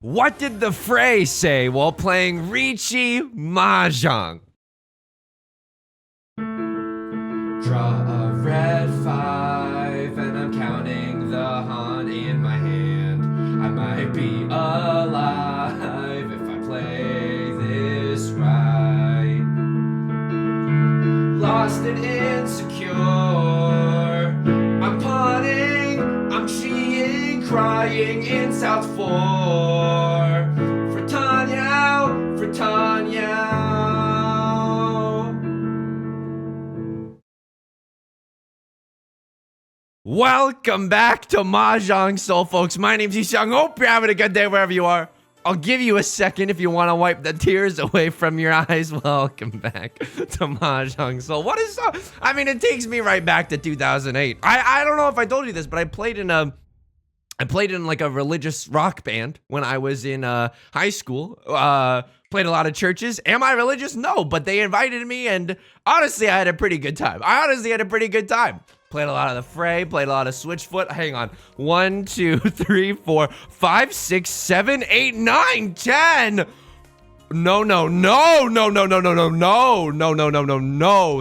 What did the Fray say while playing Riichi Mahjong? Draw a red 5 and I'm counting the Han in my hand. I might be alive if I play this right. Lost and insecure, I'm pawning, I'm cheating, crying in South 4. For Tenhou, for Tenhou. Welcome back to Mahjong Soul, folks. My name's Yusong. Hope you're having a good day wherever you are. I'll give you a second if you want to wipe the tears away from your eyes. Welcome back to Mahjong Soul. What is so? I mean, it takes me right back to 2008. I don't know if I told you this, but I played in like a religious rock band when I was in high school. Played a lot of churches. Am I religious? No, but they invited me, and honestly, I had a pretty good time. Played a lot of the Fray, played a lot of Switchfoot. Hang on. 1, 2, 3, 4, 5, 6, 7, 8, 9, 10. No.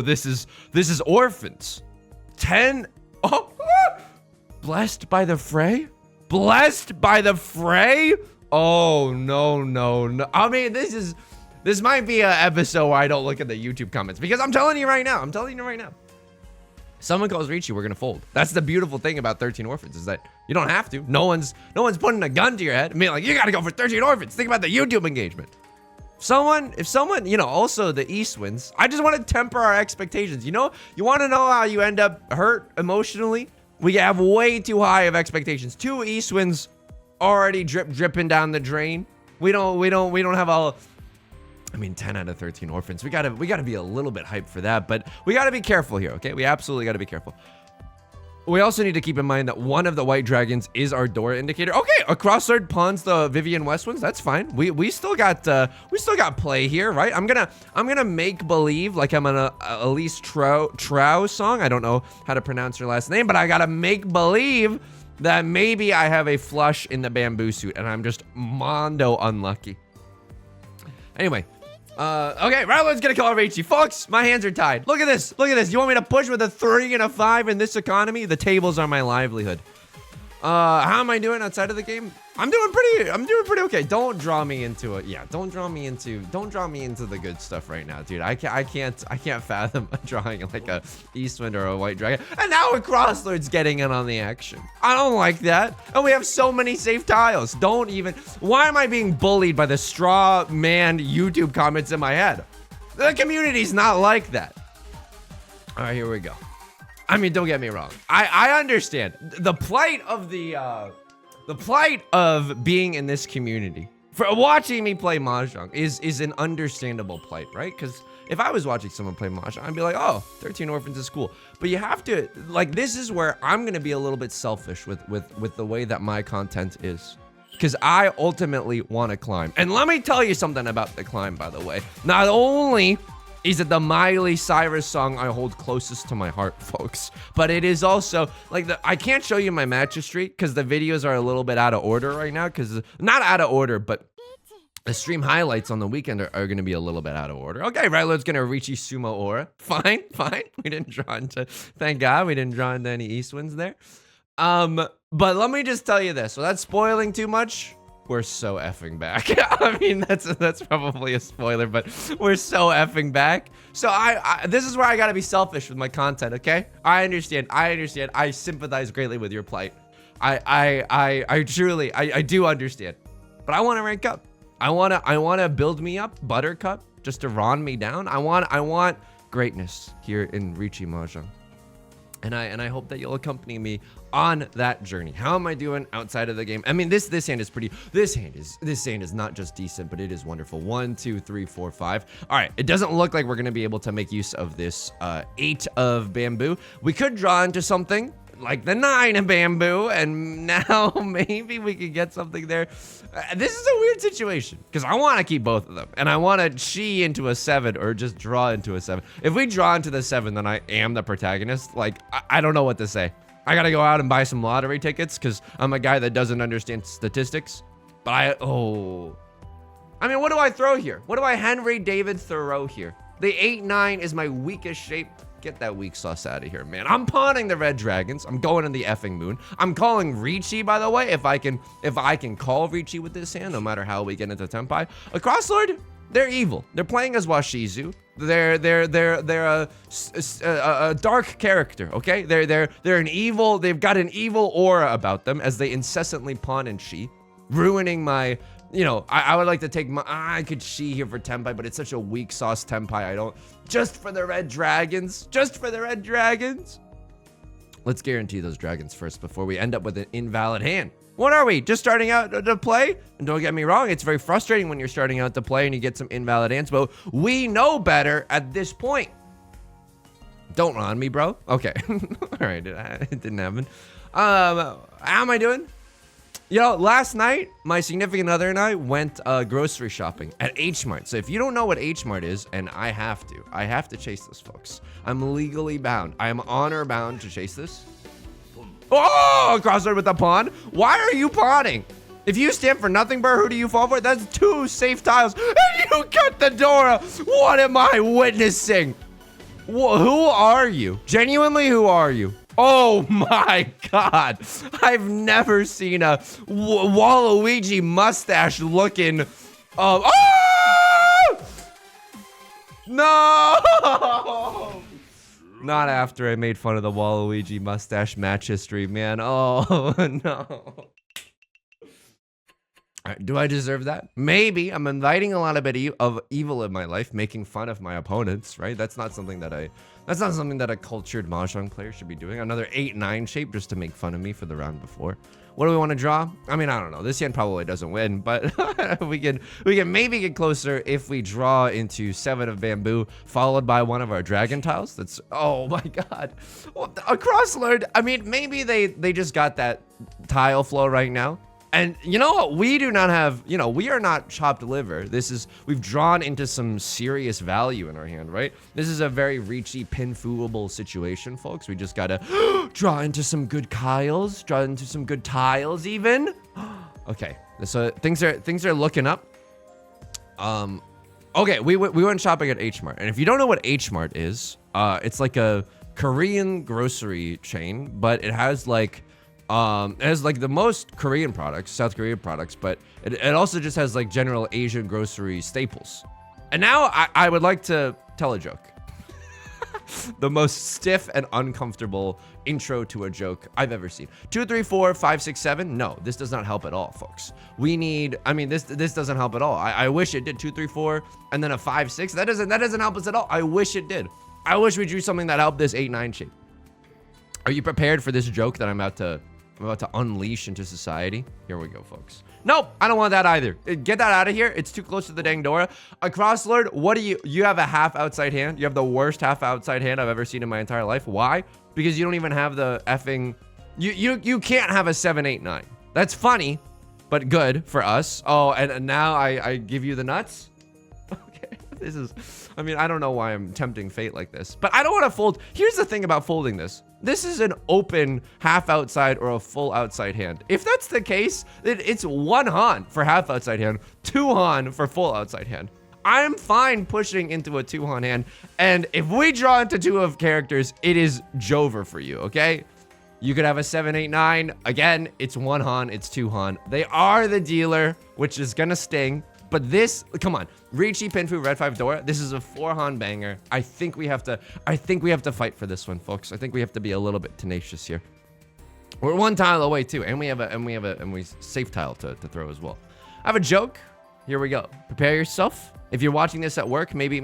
This is orphans. 10. Oh, blessed by the Fray? Blessed by the Fray? Oh, no. I mean, this might be an episode where I don't look at the YouTube comments, because I'm telling you right now. Someone calls Riichi, we're gonna fold. That's the beautiful thing about 13 Orphans, is that you don't have to. No one's putting a gun to your head. I mean, like, you gotta go for 13 Orphans. Think about the YouTube engagement. If someone, you know, also the East wins. I just want to temper our expectations. You know, you want to know how you end up hurt emotionally? We have way too high of expectations. 2 East wins already dripping down the drain. We don't have all. I mean, 10 out of 13 orphans. We gotta be a little bit hyped for that, but we gotta be careful here, okay? We absolutely gotta be careful. We also need to keep in mind that one of the white dragons is our door indicator. Okay, a cross-sword pawns the Vivian West ones. That's fine. We still got play here, right? I'm gonna make believe like I'm on a Elise Trow song. I don't know how to pronounce her last name, but I gotta make believe that maybe I have a flush in the bamboo suit and I'm just mondo unlucky. Anyway. Okay, Ryland's gonna kill Riichi. Folks, my hands are tied. Look at this. You want me to push with a 3 and a 5 in this economy? The tables are my livelihood. How am I doing outside of the game? I'm doing pretty okay. Don't draw me into it. Yeah, don't draw me into the good stuff right now, dude. I can't fathom drawing like a Eastwind or a White Dragon. And now a Crosslord's getting in on the action. I don't like that. And we have so many safe tiles. Why am I being bullied by the straw man YouTube comments in my head? The community's not like that. All right, here we go. I mean, don't get me wrong. I understand the plight of being in this community. For watching me play Mahjong is an understandable plight, right? Because if I was watching someone play Mahjong, I'd be like, oh, 13 Orphans is cool. But you have to, like, this is where I'm gonna be a little bit selfish with the way that my content is. Because I ultimately want to climb. And let me tell you something about the climb, by the way. Not only is it the Miley Cyrus song I hold closest to my heart, folks, but it is also like I can't show you my match history because the videos are a little bit out of order right now, because not out of order, but the stream highlights on the weekend are going to be a little bit out of order. Okay, Rylo's going to Riichi Sumo Aura. Fine. We didn't draw into, thank God we didn't draw into any Eastwinds there. But let me just tell you this, without spoiling too much, we're so effing back. I mean, that's probably a spoiler, but we're so effing back. So this is where I gotta be selfish with my content, okay? I understand. I sympathize greatly with your plight. I truly do understand. But I want to rank up. I wanna build me up, Buttercup, just to Ron me down. I want greatness here in Riichi Mahjong. And I hope that you'll accompany me on that journey. How am I doing outside of the game? I mean, this hand is pretty. This hand is not just decent, but it is wonderful. 1, 2, 3, 4, 5. All right, it doesn't look like we're gonna be able to make use of this 8 of bamboo. We could draw into something like the 9 of bamboo, and now maybe we could get something there. This is a weird situation because I want to keep both of them, and I want to chi into a 7 or just draw into a 7. If we draw into the 7, then I am the protagonist. Like, I don't know what to say. I gotta go out and buy some lottery tickets because I'm a guy that doesn't understand statistics. But I mean, what do I throw here? What do I Henry David Thoreau here? The 8-9 is my weakest shape. Get that weak sauce out of here, man. I'm pawning the red dragons. I'm going in the effing moon. I'm calling Riichi, by the way, if I can call Riichi with this hand, no matter how we get into Tenpai. A Crosslord, they're evil. They're playing as Washizu. They're a dark character, okay? They're an evil, they've got an evil aura about them as they incessantly pawn and chi, ruining my, you know, I would like to take my, I could chi here for Tenpai, but it's such a weak sauce Tenpai. I don't, just for the red dragons, Let's guarantee those dragons first before we end up with an invalid hand. What are we, just starting out to play? And don't get me wrong, it's very frustrating when you're starting out to play and you get some invalid hands, but we know better at this point. Don't run me, bro. Okay, all right, it didn't happen. How am I doing? You know, last night, my significant other and I went grocery shopping at H Mart. So if you don't know what H Mart is, and I have to chase this, folks. I'm legally bound. I am honor bound to chase this. Oh, crossroad with the pawn. Why are you pawning? If you stand for nothing, bro, who do you fall for? That's 2 safe tiles, and you cut the door. What am I witnessing? Who are you? Genuinely, who are you? Oh my God. I've never seen a Waluigi mustache looking, oh! No! Not after I made fun of the Waluigi mustache match history, man. Oh, no. All right, do I deserve that? Maybe. I'm inviting a lot of bit of evil in my life, making fun of my opponents, right? That's not something that a cultured Mahjong player should be doing. Another 8-9 shape just to make fun of me for the round before. What do we want to draw? I mean, I don't know. This hand probably doesn't win, but we can maybe get closer if we draw into 7 of bamboo, followed by one of our dragon tiles. That's, oh my God. Well, a Crosslord, I mean, maybe they just got that tile flow right now. And you know what? We do not have, you know, we are not chopped liver. We've drawn into some serious value in our hand, right? This is a very Riichi pinfooable situation, folks. We just gotta draw into some good tiles, draw into some good tiles even. Okay, so things are looking up. Okay, we went shopping at H Mart. And if you don't know what H Mart is, it's like a Korean grocery chain, but it has like the most Korean products, South Korean products, but it also just has like general Asian grocery staples. And now I would like to tell a joke. The most stiff and uncomfortable intro to a joke I've ever seen. 2, 3, 4, 5, 6, 7. No, this does not help at all, folks. We need, I mean, this doesn't help at all. I wish it did 2, 3, 4, and then a 5, 6. That doesn't help us at all. I wish it did. I wish we drew something that helped this 8, 9 shape. Are you prepared for this joke that I'm about to unleash into society? Here we go, folks. Nope, I don't want that either. Get that out of here. It's too close to the dang Dora. A Crosslord, what do you have a half outside hand? You have the worst half outside hand I've ever seen in my entire life. Why? Because you don't even have the effing, you can't have a 7, 8, 9. That's funny, but good for us. Oh, and now I give you the nuts? Okay, this is, I mean, I don't know why I'm tempting fate like this, but I don't want to fold. Here's the thing about folding this. This is an open half outside or a full outside hand. If that's the case, then it's 1 Han for half outside hand, 2 Han for full outside hand. I'm fine pushing into a 2 Han hand, and if we draw into 2 of characters, it is Jover for you, okay? You could have a 7, 8, 9. Again, it's 1 Han, it's 2 Han. They are the dealer, which is gonna sting. But this, come on, Riichi Pinfu Red 5 Dora. This is a 4 Han banger. I think we have to fight for this one, folks. I think we have to be a little bit tenacious here. We're 1 tile away too, and we safe tile to throw as well. I have a joke. Here we go. Prepare yourself. If you're watching this at work, maybe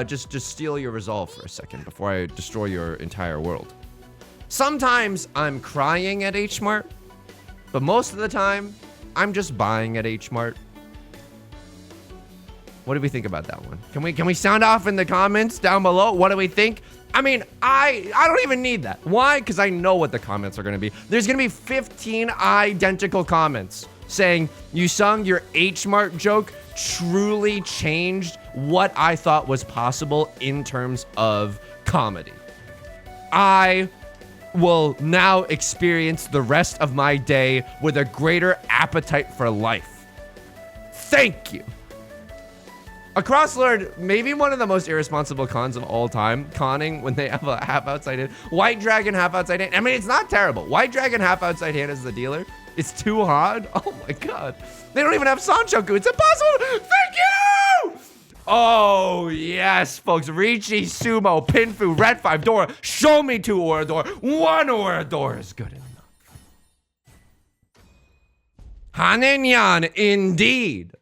just steal your resolve for a second before I destroy your entire world. Sometimes I'm crying at H Mart, but most of the time I'm just buying at H Mart. What do we think about that one? Can we sound off in the comments down below? What do we think? I mean, I don't even need that. Why? Because I know what the comments are going to be. There's going to be 15 identical comments saying, Yusong, your H Mart joke truly changed what I thought was possible in terms of comedy. I will now experience the rest of my day with a greater appetite for life. Thank you. A crosslord, maybe one of the most irresponsible cons of all time, conning when they have a half outside hand. White dragon, half outside hand. I mean, it's not terrible. White dragon, half outside hand is the dealer. It's too hard. Oh my God. They don't even have Sanchoku. It's impossible. Thank you. Oh, yes, folks. Riichi, Sumo, Pinfu, Red 5, Dora. Show me 2 Orador. 1 Orador is good enough. Haneman'ed, indeed.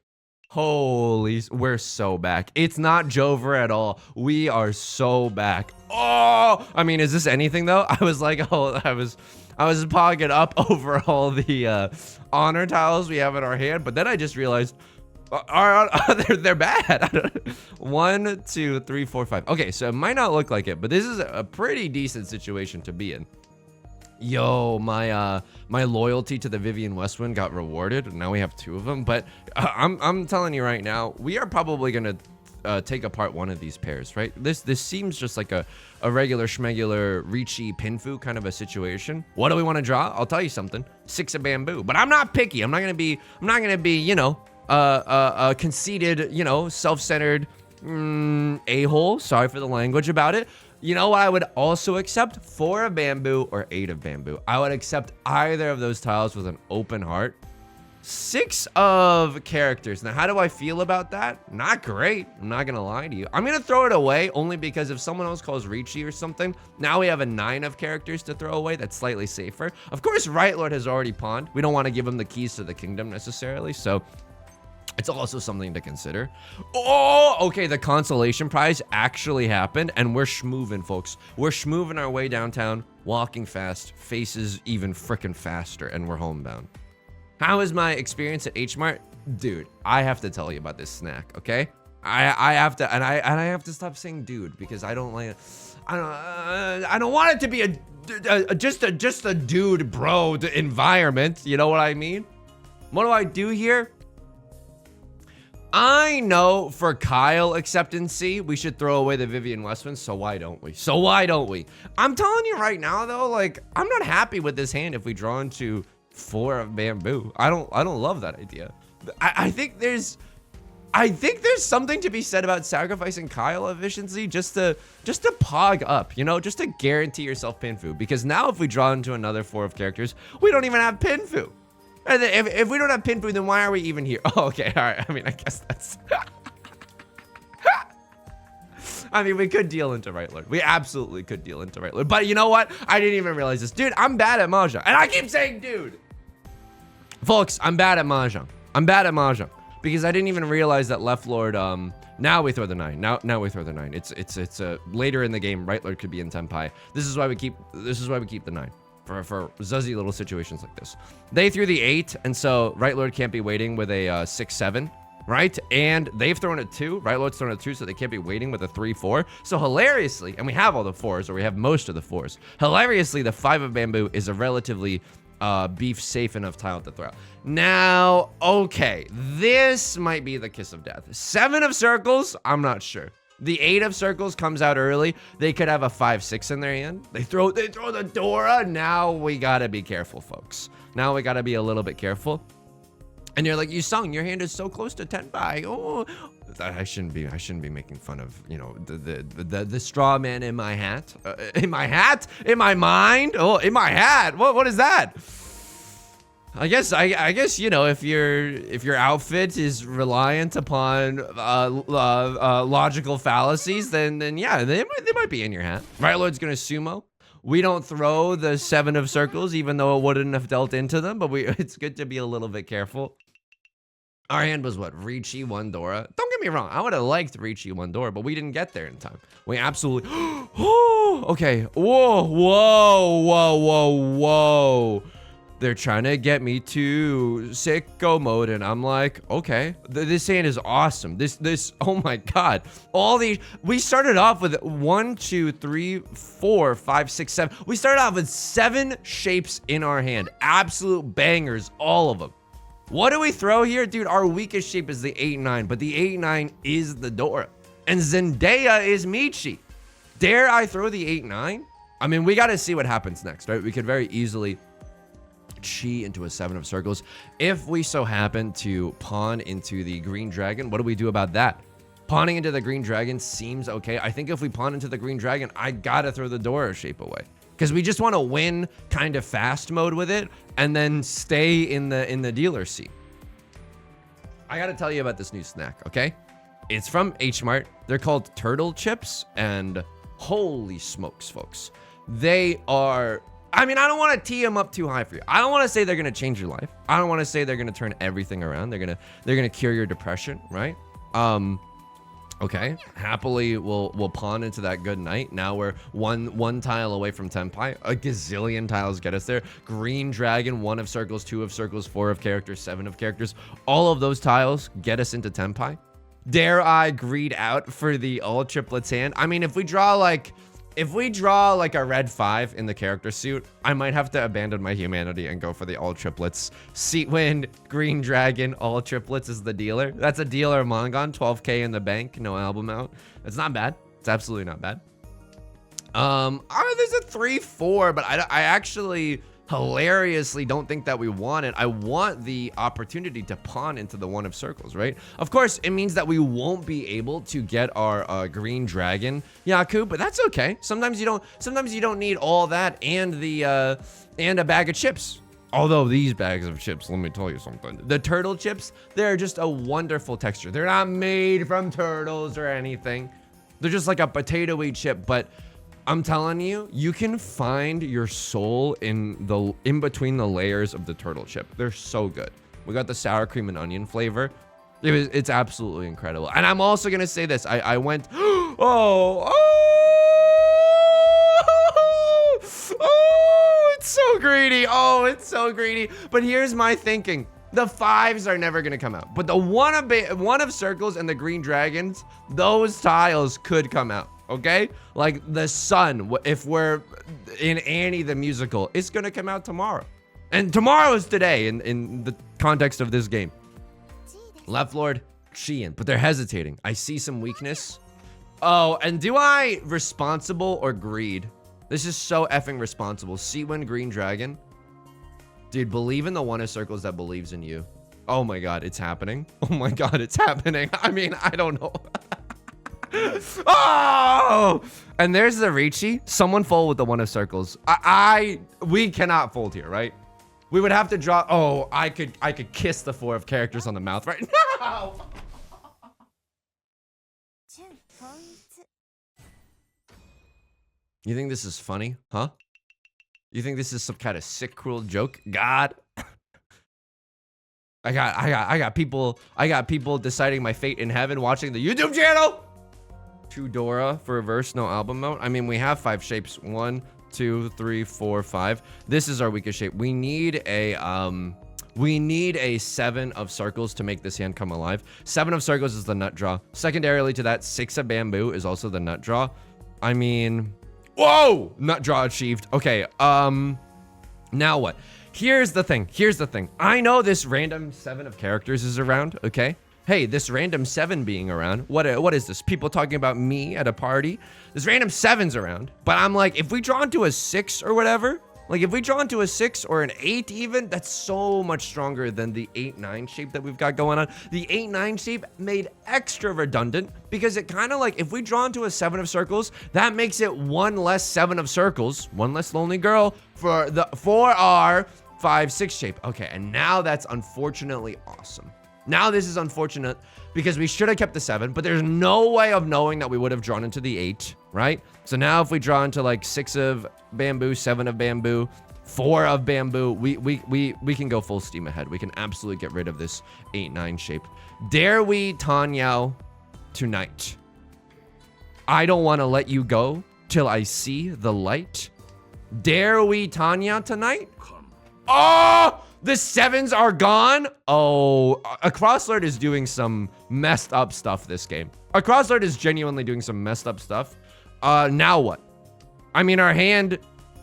Holy, we're so back. It's not Jover at all. We are so back. Oh, I mean, is this anything though? I was like, oh, I was pogging up over all the honor tiles we have in our hand, but then I just realized, they're bad. 1, 2, 3, 4, 5. Okay, so it might not look like it, but this is a pretty decent situation to be in. Yo, my loyalty to the Vivian Westwind got rewarded. Now we have 2 of them, but I'm telling you right now, we are probably gonna take apart one of these pairs, right? This seems just like a regular schmegular Riichi Pinfu kind of a situation. What do we want to draw? I'll tell you something. 6 of bamboo, but I'm not picky. I'm not gonna be, you know, a conceited, you know, self-centered a-hole. Sorry for the language about it. You know what I would also accept? 4 of bamboo or 8 of bamboo. I would accept either of those tiles with an open heart. 6 of characters. Now, how do I feel about that? Not great. I'm not gonna lie to you. I'm gonna throw it away only because if someone else calls Riichi or something, now we have a 9 of characters to throw away. That's slightly safer. Of course, Right Lord has already pawned. We don't want to give him the keys to the kingdom necessarily, so it's also something to consider. Oh, okay, the consolation prize actually happened, and we're schmoovin', folks. We're schmoovin' our way downtown, walking fast, faces even frickin' faster, and we're homebound. How is my experience at H Mart? Dude, I have to tell you about this snack, okay? I have to, and I have to stop saying dude, because I don't like, I don't want it to be just a dude bro environment, you know what I mean? What do I do here? I know for Kyle acceptancy, we should throw away the Vivian Westwind, so why don't we? So why don't we? I'm telling you right now though, like, I'm not happy with this hand if we draw into 4 of bamboo. I don't love that idea. I think there's something to be said about sacrificing Kyle efficiency just to pog up, you know, just to guarantee yourself Pinfu. Because now if we draw into another 4 of characters, we don't even have Pinfu. And then if we don't have Pinfu, then why are we even here? Oh, okay, all right. I mean, I guess that's... I mean, we could deal into Right Lord. We absolutely could deal into Right Lord. But you know what? I didn't even realize this. Dude, I'm bad at Mahjong. And I keep saying dude. Folks, I'm bad at Mahjong. I'm bad at Mahjong. Because I didn't even realize that Left Lord, now we throw the 9. Now we throw the 9. It's later in the game, Right Lord could be in Tenpai. This is why we keep the 9. For zuzzy little situations like this. They threw the 8, and so Right Lord can't be waiting with a 6-7, right? And they've thrown a 2. Right Lord's thrown a 2, so they can't be waiting with a 3-4. So hilariously, and we have all the 4s, or we have most of the 4s. Hilariously, the 5 of bamboo is a relatively beef safe enough tile to throw. Now, okay, this might be the kiss of death. 7 of circles, I'm not sure. The 8 of circles comes out early. They could have a 5-6 in their hand. They throw the Dora. Now we gotta be careful, folks. Now we gotta be a little bit careful. And you're like, Yusong, your hand is so close to Tenpai. Oh, I shouldn't be making fun of, you know, the straw man in my hat. In my hat? In my mind? Oh, in my hat. What is that? I guess you know, if your outfit is reliant upon logical fallacies, then yeah, they might be in your hat. Right Lord's gonna sumo. We don't throw the 7 of circles, even though it wouldn't have dealt into them, but it's good to be a little bit careful. Our hand was what? Riichi 1 Dora. Don't get me wrong, I would have liked Riichi 1 Dora, but we didn't get there in time. We absolutely okay. Whoa. They're trying to get me to sicko mode, and I'm like, okay, this hand is awesome. This, oh my God. All these, we started off with 1, 2, 3, 4, 5, 6, 7. We started off with 7 shapes in our hand. Absolute bangers, all of them. What do we throw here? Dude, our weakest shape is the 8-9, but the 8-9 is the Dora. And Zendaya is Michi. Dare I throw the 8-9? I mean, we got to see what happens next, right? We could very easily chi into a 7 of circles. If we so happen to pawn into the green dragon, what do we do about that? Pawning into the green dragon seems okay. I think if we pawn into the green dragon, I gotta throw the Dora shape away. Because we just want to win kind of fast mode with it and then stay in the dealer seat. I gotta tell you about this new snack, okay? It's from H Mart. They're called turtle chips, and holy smokes, folks. They are, I mean, I don't want to tee them up too high for you. I don't want to say they're going to change your life. I don't want to say they're going to turn everything around. They're going to cure your depression, right? Okay, happily we'll pawn into that good night. Now we're one tile away from Tenpai. A gazillion tiles get us there. Green dragon, 1 of circles, 2 of circles, 4 of characters, 7 of characters. All of those tiles get us into Tenpai. Dare I greed out for the all triplets hand? I mean, if we draw like a red 5 in the character suit, I might have to abandon my humanity and go for the all triplets. Seat wind, green dragon, all triplets is the dealer. That's a dealer Mongon, 12K in the bank, no album out. It's not bad. It's absolutely not bad. There's a 3-4, but I actually hilariously don't think that we want it. I want the opportunity to pawn into the 1 of circles, right? Of course, it means that we won't be able to get our green dragon Yaku, but that's okay. Sometimes you don't need all that and the and a bag of chips. Although these bags of chips, let me tell you something. The turtle chips, they're just a wonderful texture. They're not made from turtles or anything. They're just like a potato-y chip, but I'm telling you, you can find your soul in between the layers of the turtle chip. They're so good. We got the sour cream and onion flavor. It's absolutely incredible. And I'm also gonna say this. I went, it's so greedy. Oh, it's so greedy. But here's my thinking. The 5s are never gonna come out. But the one of circles and the green dragons, those tiles could come out. Okay, like the sun, if we're in Annie the musical, it's gonna come out tomorrow, and tomorrow is today in the context of this game. Left Lord, Xian, but they're hesitating. I see some weakness. Oh, and do I responsible or greed? This is so effing responsible. Seawind, green dragon, dude. Believe in the 1 of circles that believes in you. Oh my god, it's happening. Oh my god, it's happening. I mean, I don't know. Oh, and there's the Riichi. Someone fold with the 1 of circles. We cannot fold here, right? We would have to draw. Oh, I could kiss the 4 of characters on the mouth right now. You think this is funny, huh? You think this is some kind of sick, cruel joke? God. I got people deciding my fate in heaven watching the YouTube channel. 2 Dora for reverse, no album mode. I mean, we have 5 shapes. 1, 2, 3, 4, 5. This is our weakest shape. We need a 7 of circles to make this hand come alive. 7 of circles is the nut draw. Secondarily to that, 6 of bamboo is also the nut draw. I mean, whoa, nut draw achieved. Okay, now what? Here's the thing. I know this random 7 of characters is around, okay? Hey, this random 7 being around, what is this? People talking about me at a party? This random 7's around, but I'm like, if we draw into a 6 or whatever, like if we draw into a 6 or an 8 even, that's so much stronger than the 8-9 shape that we've got going on. The 8-9 shape made extra redundant because it kind of like, if we draw into a 7 of circles, that makes it 1 less 7 of circles, 1 less lonely girl for our 5-6 shape. Okay, and now that's unfortunately awesome. Now this is unfortunate because we should have kept the 7, but there's no way of knowing that we would have drawn into the 8, right? So now if we draw into like 6 of bamboo, 7 of bamboo, 4 of bamboo, we can go full steam ahead. We can absolutely get rid of this 8-9 shape. Dare we Tanyao tonight? I don't want to let you go till I see the light. Dare we Tanya tonight? Oh! The 7s are gone. Oh, a crosslord is doing some messed up stuff this game. A crosslord is genuinely doing some messed up stuff. Now what? I mean, our hand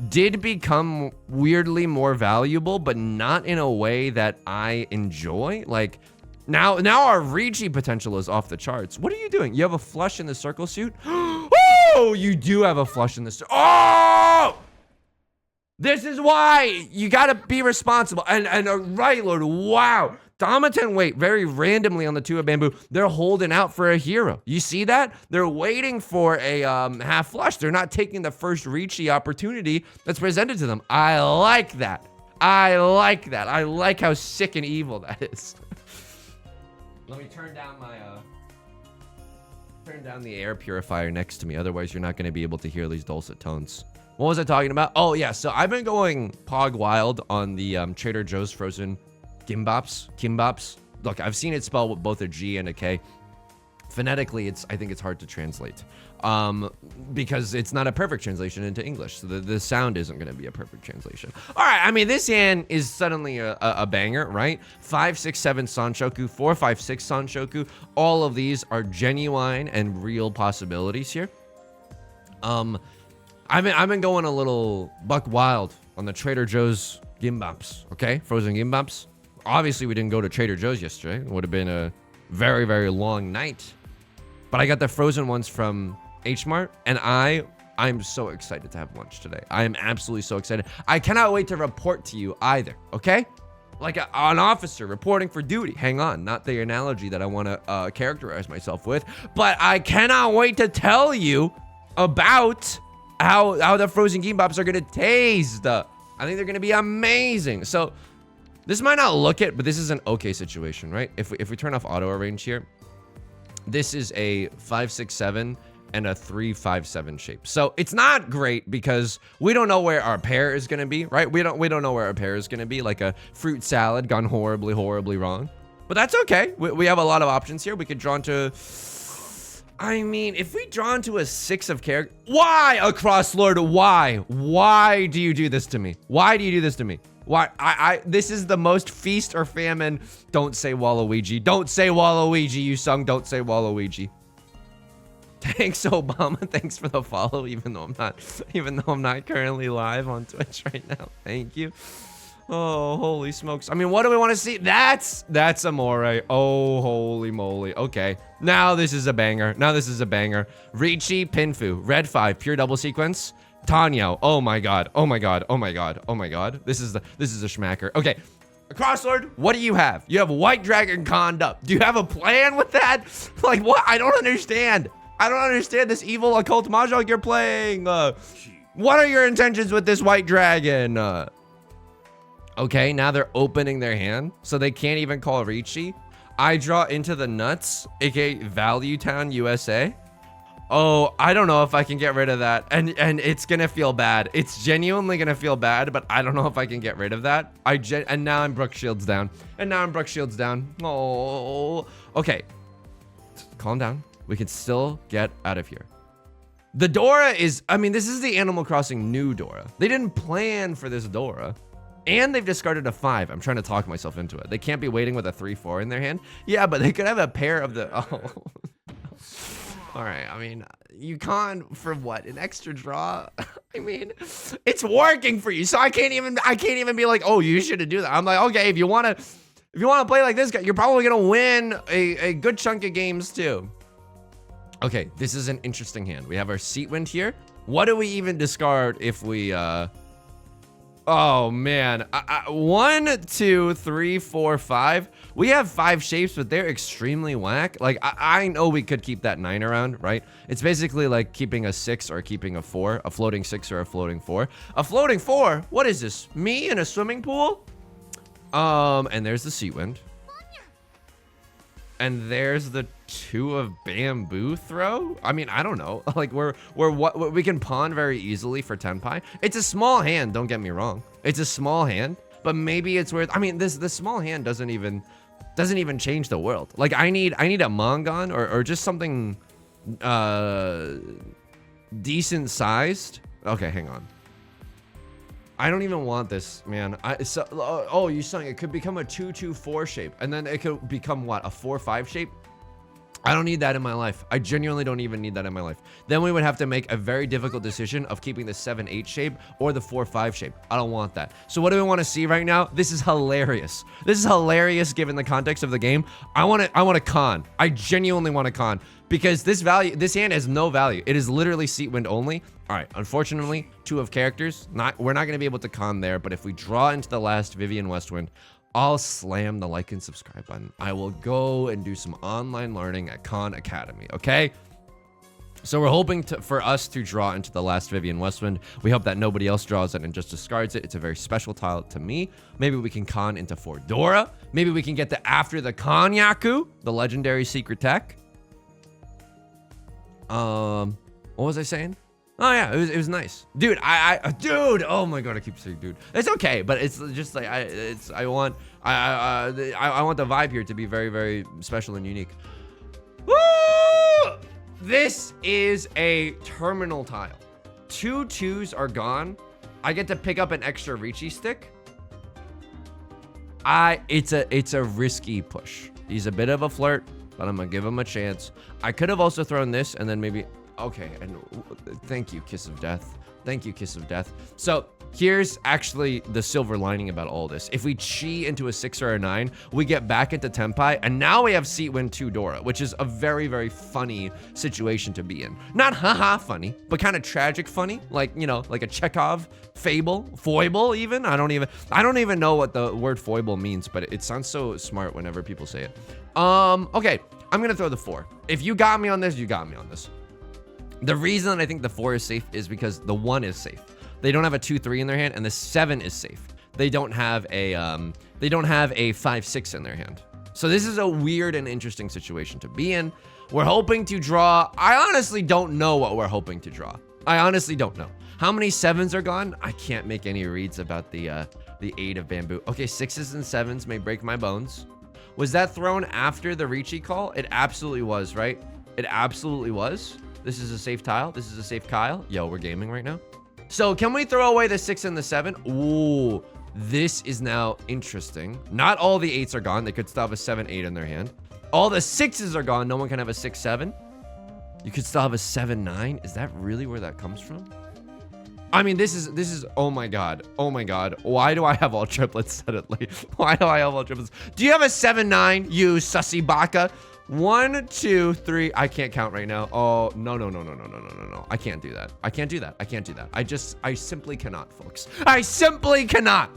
did become weirdly more valuable, but not in a way that I enjoy. Like, now our Riichi potential is off the charts. What are you doing? You have a flush in the circle suit? Woo! Oh, you do have a flush in this. Oh! This is why you gotta be responsible. And right, Lord, wow. Domitan wait very randomly on the 2 of bamboo. They're holding out for a hero. You see that? They're waiting for a half flush. They're not taking the first Riichi opportunity that's presented to them. I like that. I like that. I like how sick and evil that is. Let me turn down my turn down the air purifier next to me. Otherwise, you're not going to be able to hear these dulcet tones. What was I talking about? Oh yeah, so I've been going pog wild on the Trader Joe's frozen Kimbops. Look, I've seen it spelled with both a G and a K. Phonetically, I think it's hard to translate because it's not a perfect translation into English. So the sound isn't going to be a perfect translation. All right, I mean, this hand is suddenly a banger, right? 5, 6, 7 Sanshoku, 4, 5, 6 Sanshoku. All of these are genuine and real possibilities here. I've been going a little buck wild on the Trader Joe's Gimbops, okay? Frozen Gimbops. Obviously, we didn't go to Trader Joe's yesterday. It would have been a very, very long night. But I got the frozen ones from H Mart, and I'm so excited to have lunch today. I am absolutely so excited. I cannot wait to report to you either, okay? Like an officer reporting for duty. Hang on, not the analogy that I want to characterize myself with, but I cannot wait to tell you about how the frozen Gimbops are gonna taste. I think they're gonna be amazing. So this might not look it, but this is an okay situation, right? If we turn off auto arrange here, this is a 5, 6, 7 and a 3, 5, 7 shape. So it's not great because we don't know where our pair is gonna be, right? We don't know where our pair is gonna be, like a fruit salad gone horribly, horribly wrong. But that's okay. We have a lot of options here. We could draw into, I mean, if we draw into a 6 of character, why, Across Lord, why? Why do you do this to me? Why do you do this to me? Why? This is the most feast or famine. Don't say Waluigi. Don't say Waluigi, Yusong. Don't say Waluigi. Thanks, Obama. Thanks for the follow, even though I'm not currently live on Twitch right now. Thank you. Oh, holy smokes. I mean, what do we want to see? That's Amore. Oh, holy moly. Okay. Now this is a banger. Riichi, Pinfu, red 5, pure double sequence. Tanyo. Oh my god. Oh my god. Oh my god. Oh my god. This is a schmacker. Okay. Crosslord, what do you have? You have White Dragon conned up. Do you have a plan with that? Like, what? I don't understand. I don't understand this evil occult mahjong you're playing. What are your intentions with this White Dragon? Okay, now they're opening their hand, so they can't even call Riichi. I draw into the nuts, aka Value Town, USA. Oh, I don't know if I can get rid of that. And it's gonna feel bad. It's genuinely gonna feel bad, but I don't know if I can get rid of that. And now I'm Brooke Shields down. Oh, okay. Calm down. We can still get out of here. The Dora is, I mean, this is the Animal Crossing new Dora. They didn't plan for this Dora. And they've discarded a 5. I'm trying to talk myself into it. They can't be waiting with a 3, 4 in their hand. Yeah, but they could have a pair of the, oh. All right, I mean, you can't for what? An extra draw? I mean, it's working for you, so I can't even be like, oh, you shouldn't do that. I'm like, okay, if you wanna play like this guy, you're probably gonna win a good chunk of games too. Okay, this is an interesting hand. We have our Seat Wind here. What do we even discard if we oh man, 1, 2, 3, 4, 5. We have 5 shapes, but they're extremely whack. Like, I know we could keep that 9 around, right? It's basically like keeping a 6 or keeping a 4, a floating 6 or a floating 4. A floating 4? What is this? Me in a swimming pool? And there's the Seat Wind. And there's the 2 of bamboo throw. I mean, I don't know. Like we can pawn very easily for tenpai. It's a small hand. Don't get me wrong. It's a small hand, but maybe it's worth. I mean, this small hand doesn't even change the world. Like I need a Mangon or just something decent sized. Okay, hang on. I don't even want this, man. You saying it could become a 2-2-4 shape, and then it could become what, a 4-5 shape? I don't need that in my life. I genuinely don't even need that in my life. Then we would have to make a very difficult decision of keeping the 7-8 shape or the 4-5 shape. I don't want that. So what do we want to see right now? This is hilarious. This is hilarious given the context of the game. I want to con. I genuinely want to con because this hand has no value. It is literally seat wind only. All right, unfortunately, 2 of characters. We're not going to be able to con there, but if we draw into the last Vivian Westwind, I'll slam the like and subscribe button. I will go and do some online learning at Khan Academy, okay? So we're hoping for us to draw into the last Vivian Westwind. We hope that nobody else draws it and just discards it. It's a very special tile to me. Maybe we can con into 4 Dora. Maybe we can get the after the Con Yaku, the legendary secret tech. What was I saying? Oh yeah, it was nice, dude. Dude, oh my god, I keep saying dude. It's okay, but it's just like I want the vibe here to be very, very special and unique. Woo! This is a terminal tile. 2 2s are gone. I get to pick up an extra Riichi stick. It's a risky push. He's a bit of a flirt, but I'm gonna give him a chance. I could have also thrown this and then maybe. Okay, and thank you, Kiss of Death. Thank you, Kiss of Death. So here's actually the silver lining about all this. If we chi into a 6 or a 9, we get back into Tenpai, and now we have seat win 2 Dora, which is a very, very funny situation to be in. Not haha funny, but kind of tragic funny, like, you know, like a Chekhov fable, foible even. I don't even know what the word foible means, but it sounds so smart whenever people say it. Okay, I'm gonna throw the 4. If you got me on this, you got me on this. The reason I think the 4 is safe is because the 1 is safe. They don't have a 2-3 in their hand, and the 7 is safe. They don't have a 5-6 in their hand. So this is a weird and interesting situation to be in. We're hoping to draw. I honestly don't know what we're hoping to draw. I honestly don't know. How many 7s are gone? I can't make any reads about the 8 of bamboo. Okay, 6s and 7s may break my bones. Was that thrown after the Riichi call? It absolutely was, right? It absolutely was. This is a safe tile. This is a safe Kyle. Yo, we're gaming right now. So can we throw away the 6 and the 7? Ooh, this is now interesting. Not all the 8s are gone. They could still have a 7-8 in their hand. All the 6s are gone. No one can have a 6-7. You could still have a 7-9. Is that really where that comes from? I mean, this is, oh my God. Oh my God. Why do I have all triplets suddenly? Why do I have all triplets? Do you have a 7-9, you sussy baka? 1, 2, 3. I can't count right now. Oh, no. I can't do that. I can't do that. I can't do that. I simply cannot, folks. I simply cannot.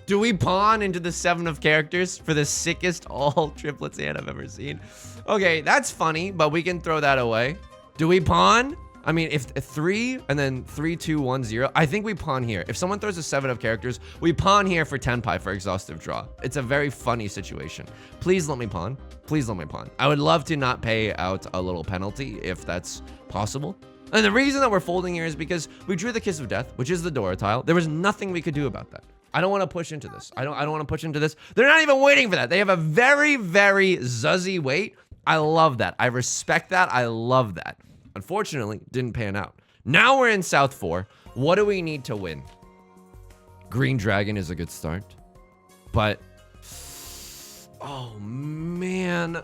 Do we pawn into the 7 of characters for the sickest all triplets hand I've ever seen? Okay, that's funny, but we can throw that away. Do we pawn? I mean, if 3 and then 3, 2, 1, 0, I think we pawn here. If someone throws a 7 of characters, we pawn here for Tenpai for exhaustive draw. It's a very funny situation. Please let me pawn. Please let me pawn. I would love to not pay out a little penalty if that's possible. And the reason that we're folding here is because we drew the Kiss of Death, which is the Dora tile. There was nothing we could do about that. I don't want to push into this. I don't want to push into this. They're not even waiting for that. They have a very, very zuzzy wait. I love that. I respect that. I love that. Unfortunately, didn't pan out. Now we're in South 4. What do we need to win? Green Dragon is a good start. But, oh man.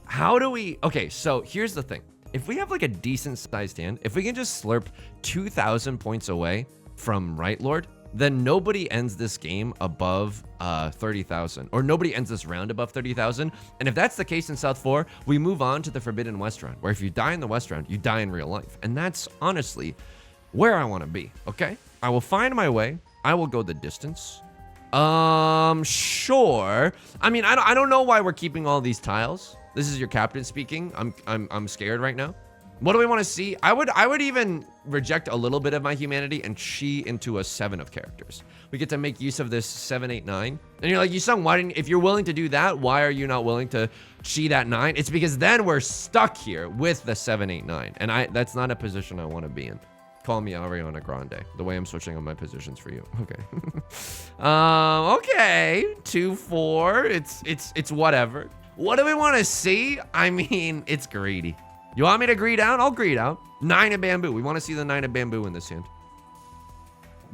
How do we, okay, so here's the thing. If we have like a decent sized hand, if we can just slurp 2,000 points away from Right Lord, then nobody ends this game above 30,000, or nobody ends this round above 30,000. And if that's the case in South 4, we move on to the Forbidden West round, where if you die in the West round, you die in real life. And that's honestly where I want to be, okay? I will find my way. I will go the distance. Sure. I mean, I don't know why we're keeping all these tiles. This is your captain speaking. I'm scared right now. What do we want to see? I would even reject a little bit of my humanity and chi into a 7 of characters. We get to make use of this 7, 8, 9. And you're like, Yusong, why didn't, if you're willing to do that, why are you not willing to chi that 9? It's because then we're stuck here with the 7, 8, 9. And that's not a position I want to be in. Call me Ariana Grande, the way I'm switching on my positions for you. Okay. Okay. 2, 4. It's whatever. What do we want to see? I mean, it's greedy. You want me to greed out? I'll greed out. 9 of bamboo. We want to see the 9 of bamboo in this hand.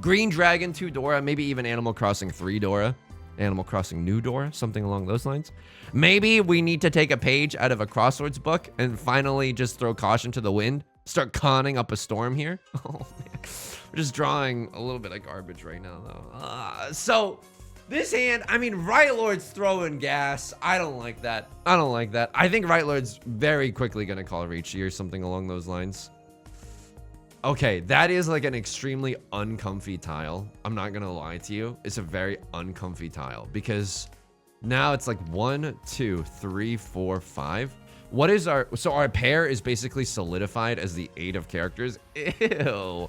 Green Dragon, 2 Dora, maybe even Animal Crossing 3 Dora. Animal Crossing New Door, something along those lines. Maybe we need to take a page out of a Crosswords book and finally just throw caution to the wind. Start conning up a storm here. Oh, man. We're just drawing a little bit of garbage right now, though. So, this hand, I mean, Right Lord's throwing gas. I don't like that. I don't like that. I think Right Lord's very quickly going to call Riichi or something along those lines. Okay, that is like an extremely uncomfy tile. I'm not going to lie to you. It's a very uncomfy tile because now it's like 1, 2, 3, 4, 5. What is our... So our pair is basically solidified as the 8 of characters. Ew.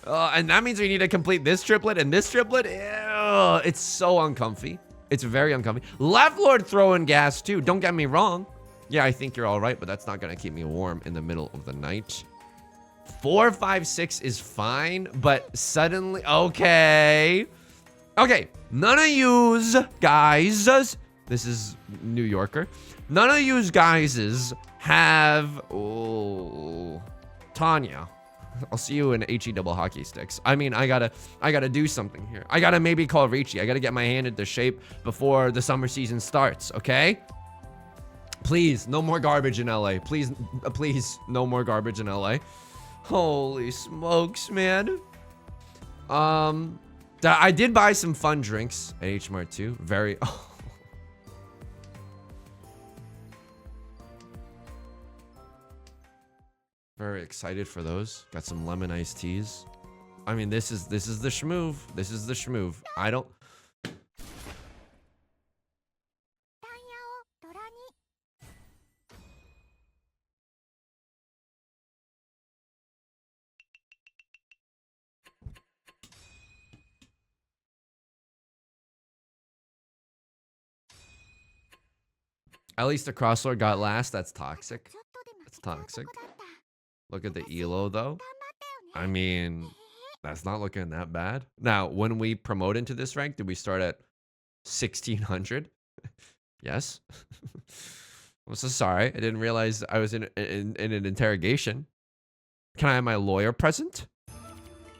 And that means we need to complete this triplet and this triplet. Ew. It's so uncomfy. It's very uncomfy. Left Lord throwing gas too. Don't get me wrong. Yeah, I think you're all right, but that's not going to keep me warm in the middle of the night. 4, 5, 6 is fine, but suddenly... Okay. Okay. None of yous guys... This is New Yorker. None of you guys have... Oh, Tanya. I'll see you in HE double hockey sticks. I mean, I gotta do something here. I gotta maybe call Riichi. I gotta get my hand into shape before the summer season starts, okay? Please, no more garbage in LA. Please, please, no more garbage in LA. Holy smokes, man. I did buy some fun drinks at H Mart too. Very... Very excited for those. Got some lemon iced teas. I mean, this is the schmoove. This is the schmoove. I don't... At least the Crosslord got last. That's toxic. That's toxic. Look at the elo though. I mean, that's not looking that bad. Now, when we promote into this rank, did we start at 1600? Yes. I'm so sorry. I didn't realize I was in an interrogation. Can I have my lawyer present?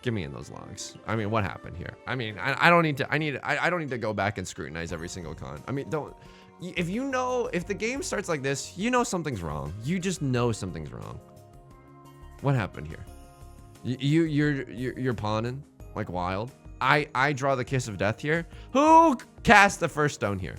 Give me in those logs. I mean, what happened here? I mean, I don't need to. I don't need to go back and scrutinize every single con. I mean, don't. If you know, if the game starts like this, you know something's wrong. You just know something's wrong. What happened here? You're pawning like wild. I draw the kiss of death here. Who cast the first stone here?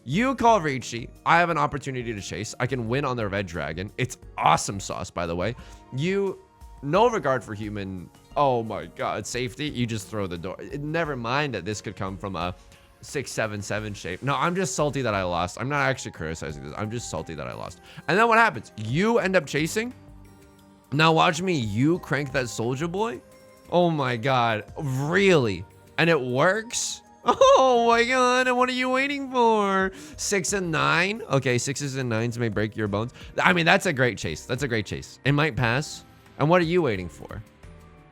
You call Riichi. I have an opportunity to chase. I can win on the red dragon. It's awesome sauce, by the way. You, no regard for human. Oh my God, safety. You just throw the door. Never mind that this could come from a 6-7-7 shape. No, I'm just salty that I lost. I'm not actually criticizing this. I'm just salty that I lost. And then what happens? You end up chasing. Now watch me, you crank that soldier boy. Oh my God, really? And it works? Oh my God, and what are you waiting for? 6 and 9? Okay, 6s and 9s may break your bones. I mean, that's a great chase. That's a great chase. It might pass. And what are you waiting for?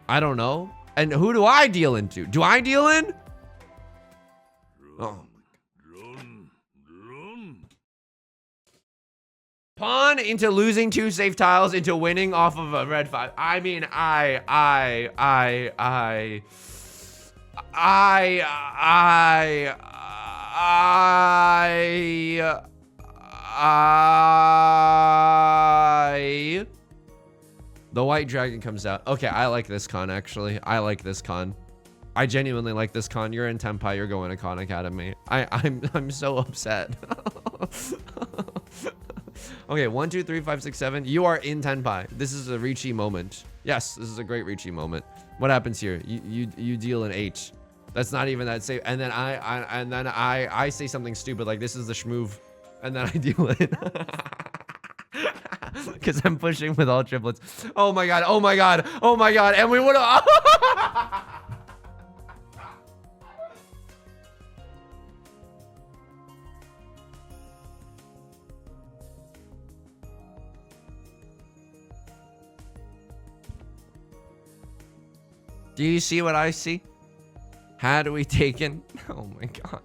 I don't know. And who do I deal into? Do I deal in? Oh. Pawn into losing 2 safe tiles into winning off of a red 5. I mean, the white dragon comes out. Okay, I like this con, actually. I like this con. I genuinely like this con. You're in Tenpai. You're going to Con Academy. I'm so upset. Okay, 1, 2, 3, 5, 6, 7. You are in Tenpai. This is a Riichi moment. Yes, this is a great Riichi moment. What happens here? You deal an H. That's not even that safe. And then I say something stupid like this is the schmoove, and then I deal it. Because I'm pushing with all triplets. Oh my God! Oh my God! Oh my God! And we would have. Do you see what I see? Had we taken, oh my God.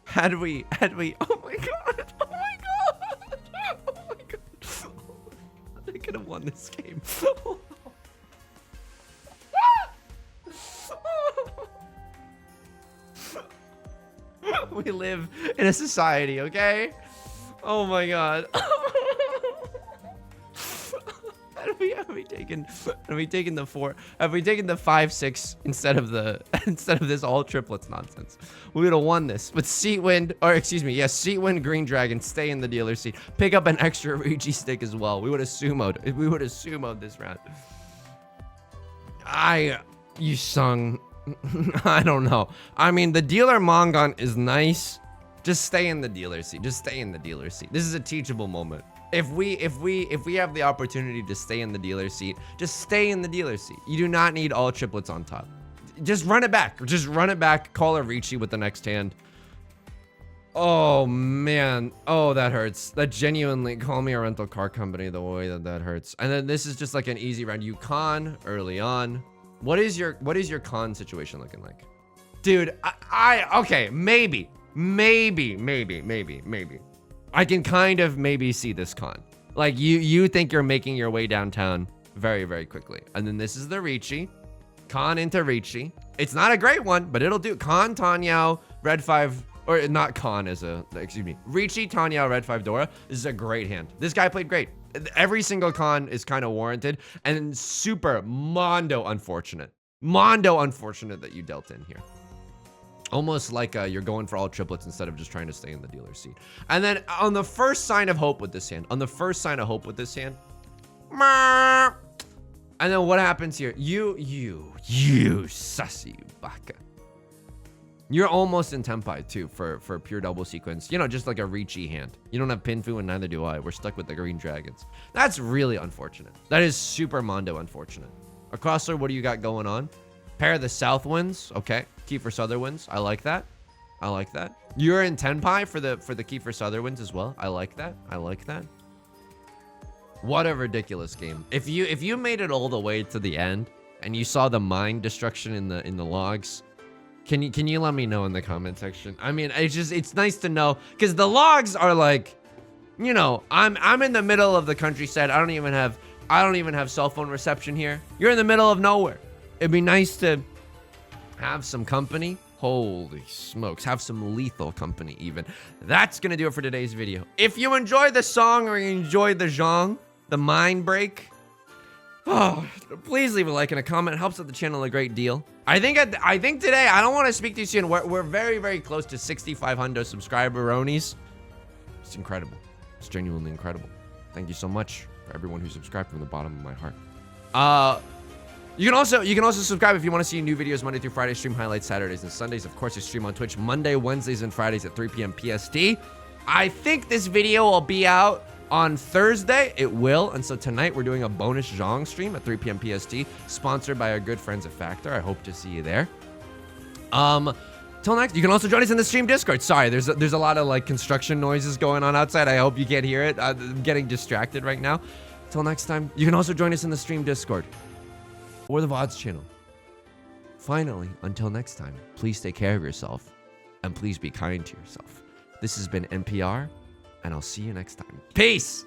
Had we, oh my God, oh my God, oh my God. I could have won this game. We live in a society, okay? Oh my god. Have we taken the 4? Have we taken the 5-6 instead of this all triplets nonsense? We would have won this with seat wind, or excuse me, yes, seat wind, green dragon, stay in the dealer seat, pick up an extra Riichi stick as well. We would have sumoed. We would have sumoed this round. Yusong, I don't know. I mean, the dealer Mongon is nice. Just stay in the dealer seat. Just stay in the dealer seat. This is a teachable moment. If we have the opportunity to stay in the dealer seat, just stay in the dealer seat. You do not need all triplets on top. Just run it back. Just run it back. Call a Riichi with the next hand. Oh man. Oh, that hurts. That genuinely, call me a rental car company the way that hurts. And then this is just like an easy round. You con early on. What is your con situation looking like? Dude, okay, maybe. I can kind of maybe see this con. Like you think you're making your way downtown very, very quickly. And then this is the Riichi. Con into Riichi. It's not a great one, but it'll do. Con, Tanyao, red 5, or not con as a, excuse me. Riichi, Tanyao, red 5, Dora. This is a great hand. This guy played great. Every single con is kind of warranted and super mondo unfortunate. Mondo unfortunate that you dealt in here. Almost like you're going for all triplets instead of just trying to stay in the dealer seat. And then on the first sign of hope with this hand, and then what happens here? You sussy baka. You're almost in Tenpai too for pure double sequence. You know, just like a Riichi hand. You don't have Pinfu and neither do I. We're stuck with the green dragons. That's really unfortunate. That is super mondo unfortunate. Acrossler, what do you got going on? Pair of the south winds. Okay. Kiefer Sutherwinds. I like that. I like that. You're in Tenpai for the Kiefer Sutherwinds as well. I like that. I like that. What a ridiculous game. If you made it all the way to the end and you saw the mine destruction in the logs, can you let me know in the comment section? I mean, it's nice to know because the logs are like, you know, I'm in the middle of the countryside. I don't even have cell phone reception here. You're in the middle of nowhere. It'd be nice to have some company. Holy smokes, have some lethal company even. That's gonna do it for today's video. If you enjoyed the song or you enjoyed the zhong, the mind break, oh, please leave a like and a comment. It helps out the channel a great deal. I think today, I don't want to speak too soon. We're very, very close to 6,500 subscriber-onies. It's incredible. It's genuinely incredible. Thank you so much for everyone who subscribed from the bottom of my heart. You can also subscribe if you want to see new videos Monday through Friday, stream highlights Saturdays and Sundays. Of course, I stream on Twitch Monday, Wednesdays, and Fridays at 3 p.m. PST. I think this video will be out on Thursday. It will. And so tonight we're doing a bonus zhong stream at 3 p.m. PST, sponsored by our good friends at Factor. I hope to see you there. Till next, you can also join us in the stream Discord. Sorry, there's a lot of like construction noises going on outside. I hope you can't hear it. I'm getting distracted right now. Till next time, you can also join us in the stream Discord or the VODs channel. Finally, until next time, please take care of yourself and please be kind to yourself. This has been NPR, and I'll see you next time. Peace!